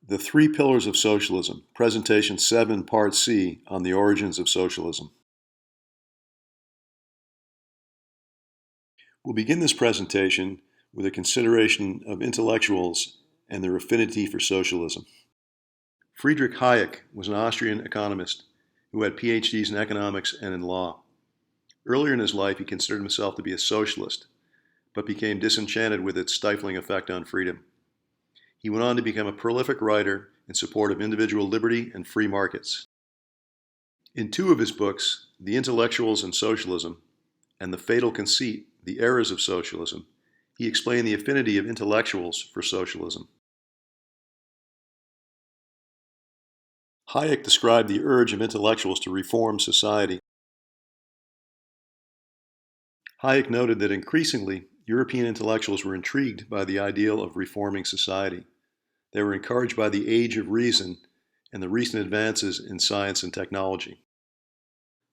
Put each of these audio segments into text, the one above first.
The Three Pillars of Socialism, Presentation 7, Part C, on the Origins of Socialism. We'll begin this presentation with a consideration of intellectuals and their affinity for socialism. Friedrich Hayek was an Austrian economist who had PhDs in economics and in law. Earlier in his life, he considered himself to be a socialist, but became disenchanted with its stifling effect on freedom. He went on to become a prolific writer in support of individual liberty and free markets. In two of his books, The Intellectuals and Socialism and The Fatal Conceit, The Errors of Socialism, he explained the affinity of intellectuals for socialism. Hayek described the urge of intellectuals to reform society. Hayek noted that increasingly, European intellectuals were intrigued by the ideal of reforming society. They were encouraged by the age of reason and the recent advances in science and technology.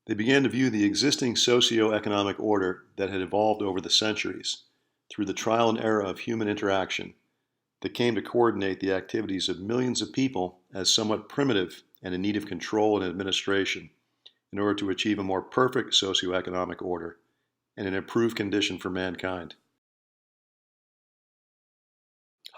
They began to view the existing socio-economic order that had evolved over the centuries through the trial and error of human interaction that came to coordinate the activities of millions of people as somewhat primitive and in need of control and administration in order to achieve a more perfect socio-economic order and an improved condition for mankind.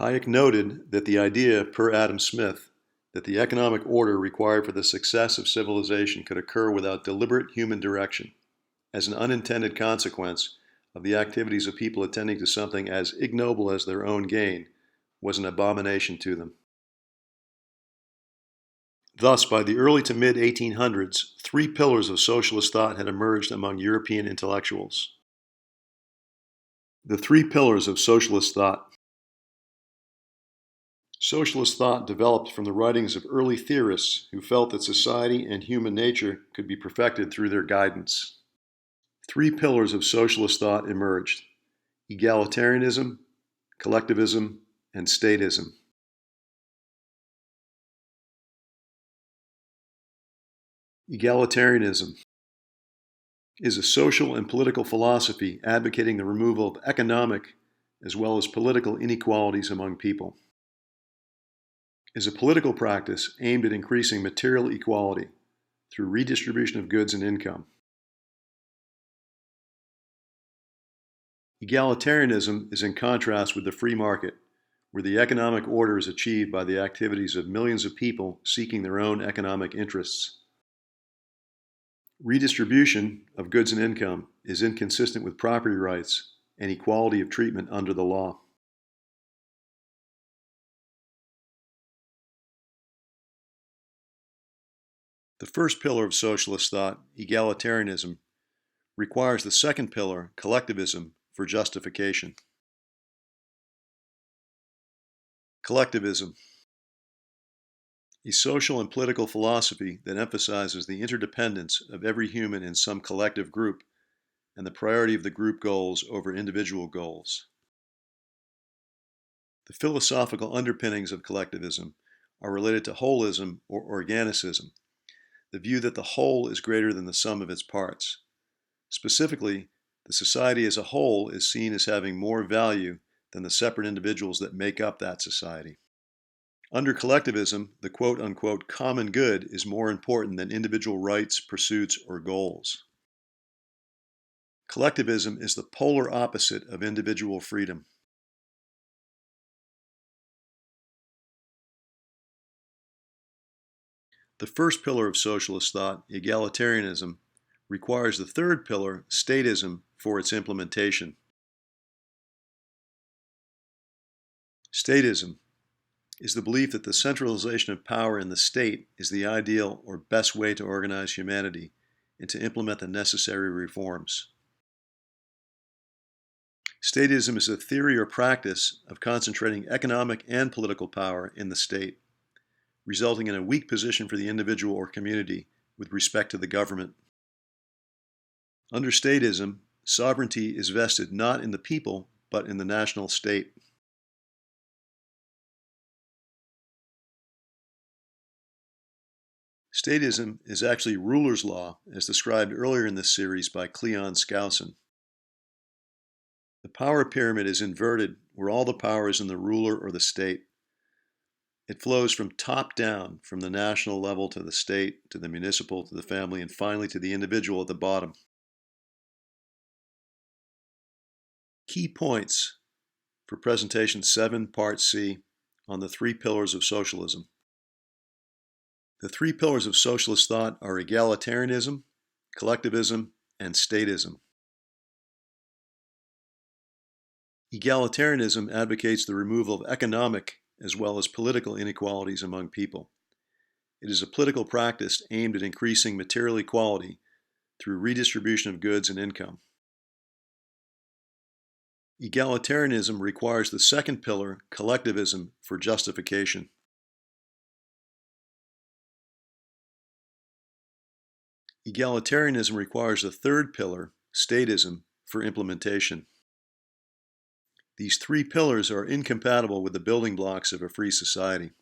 Hayek noted that the idea, per Adam Smith, that the economic order required for the success of civilization could occur without deliberate human direction, as an unintended consequence of the activities of people attending to something as ignoble as their own gain, was an abomination to them. Thus, by the early to mid-1800s, three pillars of socialist thought had emerged among European intellectuals. The three pillars of socialist thought. Socialist thought developed from the writings of early theorists who felt that society and human nature could be perfected through their guidance. Three pillars of socialist thought emerged: egalitarianism, collectivism, and statism. Egalitarianism is a social and political philosophy advocating the removal of economic as well as political inequalities among people. Is a political practice aimed at increasing material equality through redistribution of goods and income. Egalitarianism is in contrast with the free market, where the economic order is achieved by the activities of millions of people seeking their own economic interests. Redistribution of goods and income is inconsistent with property rights and equality of treatment under the law. The first pillar of socialist thought, egalitarianism, requires the second pillar, collectivism, for justification. Collectivism, a social and political philosophy that emphasizes the interdependence of every human in some collective group and the priority of the group goals over individual goals. The philosophical underpinnings of collectivism are related to holism or organicism, the view that the whole is greater than the sum of its parts. Specifically, the society as a whole is seen as having more value than the separate individuals that make up that society. Under collectivism, the quote-unquote common good is more important than individual rights, pursuits, or goals. Collectivism is the polar opposite of individual freedom. The first pillar of socialist thought, egalitarianism, requires the third pillar, statism, for its implementation. Statism is the belief that the centralization of power in the state is the ideal or best way to organize humanity and to implement the necessary reforms. Statism is a theory or practice of concentrating economic and political power in the state, resulting in a weak position for the individual or community with respect to the government. Under statism, sovereignty is vested not in the people, but in the national state. Statism is actually ruler's law, as described earlier in this series by Cleon Skousen. The power pyramid is inverted, where all the power is in the ruler or the state. It flows from top down, from the national level to the state, to the municipal, to the family, and finally to the individual at the bottom. Key points for Presentation 7, Part C, on the three pillars of socialism. The three pillars of socialist thought are egalitarianism, collectivism, and statism. Egalitarianism advocates the removal of economic as well as political inequalities among people. It is a political practice aimed at increasing material equality through redistribution of goods and income. Egalitarianism requires the second pillar, collectivism, for justification. Egalitarianism requires the third pillar, statism, for implementation. These three pillars are incompatible with the building blocks of a free society.